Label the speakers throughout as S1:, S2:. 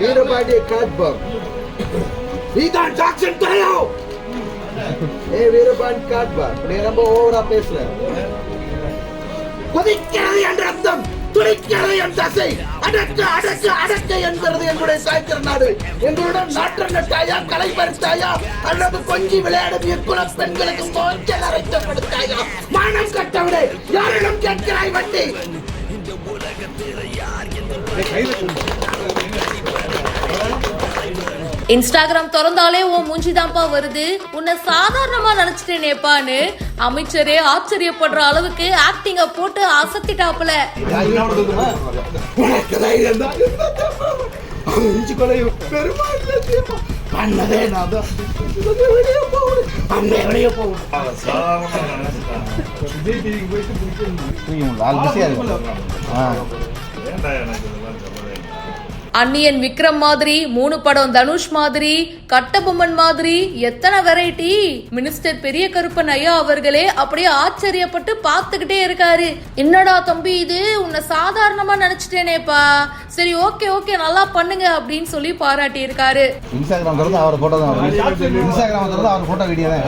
S1: வீரபாண்டிய காட்பாம் நீதான் ஜாக்சன் துறையோ வீரபாண்டி காட்பா நீ ரொம்ப ஓவரா பேசுற கொதிக்கிறது என்ற அர்த்தம் துடிக்கிறது என் தசை அடக்க அடக்க அடக்க என்கிறது எங்களுடைய சாய்க்கிற நாடு எங்களுடன் நாற்ற நட்டாயா களை பறித்தாயா அல்லது கொஞ்சி விளையாடும் எக்குல பெண்களுக்கு மோச்சல் அரைக்கப்படுத்தாயா மானம் கட்டவிடை யாரிடம் கேட்கிறாய் வண்டி
S2: இன்ஸ்டாகிராம் திறந்தாலே உன் மூஞ்சிதான்ப்பா வருது, உன்னை சாதாரணமா நினைச்சிட்டேனேப்பான்னு அமைச்சரே ஆச்சரியப்படுற அளவுக்கு ஆக்டிங்க போட்டு அசத்திட்டாப்புல. அன்னியன் விக்ரம் மாதிரி 3 படம் தனுஷ் மாதிரி கட்டபொம்மன் மாதிரி எத்தனை வெரைட்டி. மினிஸ்டர் பெரிய கருப்பன் ஐயா அவர்களே அப்படியே ஆச்சரியப்பட்டு பார்த்துக்கிட்டே இருக்காரு. என்னடா தம்பி இது, உன்னை சாதாரணமா நினைச்சிட்டேனேப்பா, சரி ஓகே ஓகே நல்லா பண்ணுங்க அப்படின்னு சொல்லி பாராட்டி இருக்காரு.
S3: இன்ஸ்டாகிராம் திறந்து அவர் போட்டோ தான், இன்ஸ்டாகிராம் திறந்து அவர் போட்டோ வீடியோ தான்.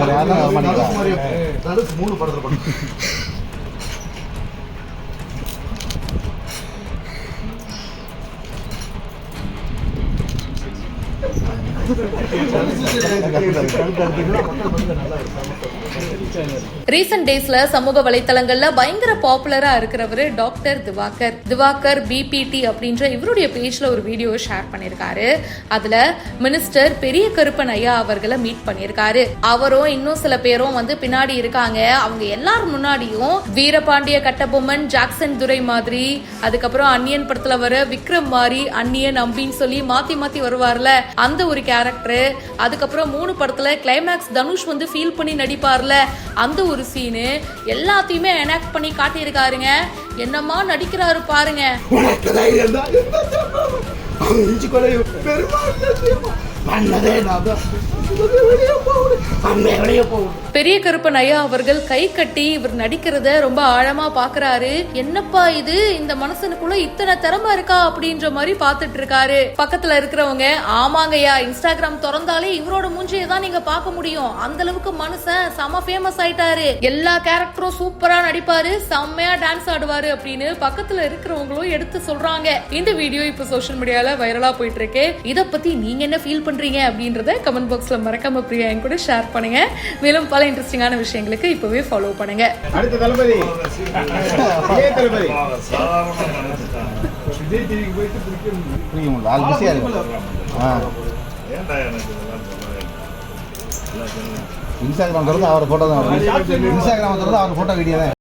S2: ரீசன்ட் டேஸ்ல சமூக வலைத்தளங்கள்ல பயங்கர பாப்புலரா இருக்கிறவரு டாக்டர் திவாகர் பிபிடி அப்படின்ற இவருடைய பேஜ்ல ஒரு வீடியோ ஷேர் பண்ணிருக்காரு. அதுல மினிஸ்டர் பெரிய கருப்பன் ஐயா அவர்களை மீட் பண்ணிருக்காரு. அவரும் இன்னும் சில பேரும் வந்து பின்னாடி இருக்காங்க. அவங்க எல்லாரும் முன்னாடியும் வீரபாண்டிய கட்டபொம்மன், ஜாக்சன் துரை மாதிரி, அதுக்கப்புறம் அன்னியன் படத்துல வர விக்ரம் மாதிரி அன்னியன் அம்பின்னு சொல்லி மாத்தி மாத்தி வருவார்ல அந்த ஒரு கேரக்டர், அதுக்கப்புறம் 3 படத்துல கிளைமேக்ஸ் தனுஷ் வந்து ஃபீல் பண்ணி நடிப்பார்ல அந்த ஒரு சீனு எல்லாத்தையுமே எனாக்ட் பண்ணி காட்டியிருக்காருங்க. என்னமா நடிக்கிறாரு பாருங்க. பெரிய கருப்பன் ஐயா அவர்கள் கை கட்டி இவர் நடிக்கிறத ரொம்ப ஆழமா பாக்குறாரு. என்னப்பா இது, இந்த மனுஷனுக்குள்ள இத்தனை திறமை இருக்கா அப்படின்ற மாதிரி பாத்துட்டு இருக்காரு. பக்கத்துல இருக்கிறவங்க, ஆமாங்கய்யா இன்ஸ்டாகிராம் திறந்தாலே இவரோட மூஞ்சியை தான் நீங்க பார்க்க முடியும், அந்த அளவுக்கு மனுஷன் செம ஃபேமஸ் ஆயிட்டாரு, எல்லா கேரக்டரும் சூப்பரா நடிப்பாரு, செம்மையா டான்ஸ் ஆடுவாரு அப்படின்னு பக்கத்துல இருக்கிறவங்களும் எடுத்து சொல்றாங்க. இந்த வீடியோ இப்ப சோஷியல் மீடியால வைரலா போயிட்டு இருக்கு. இத பத்தி நீங்க என்ன ஃபீல் பண்றீங்க அப்படின்றத கமெண்ட் பாக்ஸ்ல மறக்காம பிரியா என் கூட ஷேர் பண்ணுங்க. மேலும் பல இன்ட்ரெஸ்டிங்கான விஷயங்களுக்கு இப்பவே ஃபாலோ பண்ணுங்க. அடுத்த தளபதி விஜய் தளபதி விஜய் டிவிக்கு போயிட்டு புரியும் ஆல் பிஸியா இருக்கு.
S3: இன்ஸ்டாகிராம் திறந்து அவர் போட்டோ தான், இன்ஸ்டாகிராம் திறந்து அவர் போட்டோ வீடியோ தான்.